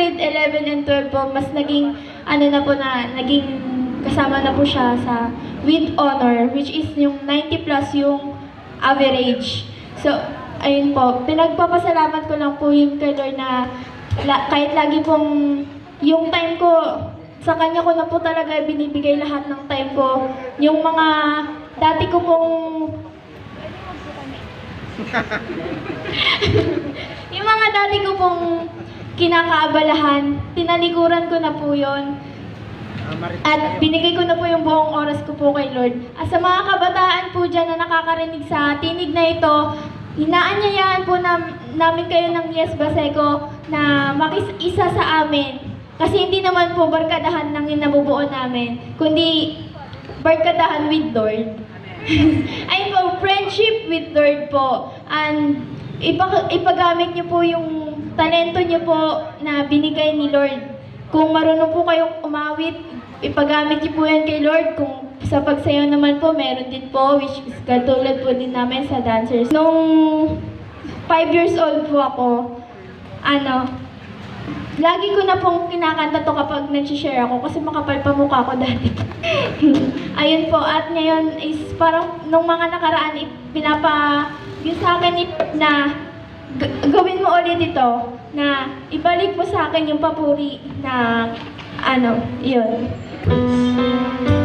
grade 11 and 12 po, mas naging, naging kasama na po siya sa with honor, which is yung 90 plus yung average. So, ayun po, pinagpapasalamat ko lang po yung kay Lord na kahit lagi pong yung time ko, sa kanya ko na po talaga binibigay lahat ng time ko. Yung mga dati ko pong yung mga dati ko pong kinakaabalahan, tinalikuran ko na po yon. At binigay ko na po yung buong oras ko po kay Lord. At sa mga kabataan po dyan na nakakarinig sa tinig na ito, inaanyayahan po namin kayo ng Yes Baseco na makisa sa amin. Kasi hindi naman po barkadahan lang yung nabubuo namin, kundi barkadahan with Lord. Ayun po, friendship with Lord po. And ipagamit niyo po yung talento niyo po na binigay ni Lord. Kung marunong po kayong umawit, ipagamit niyo po yan kay Lord. Kung sa pagsayaw naman po, meron din po, which is katulad po din namin sa dancers. Nung 5 years old po ako, lagi ko na pong kinakanta to kapag nag-share ako kasi makapal pa mukha ko dati. Ayun po, at ngayon is parang nung mga nakaraan, yun sa akin na gawin mo ulit ito, na ibalik mo sa akin yung papuri na yun. Amen.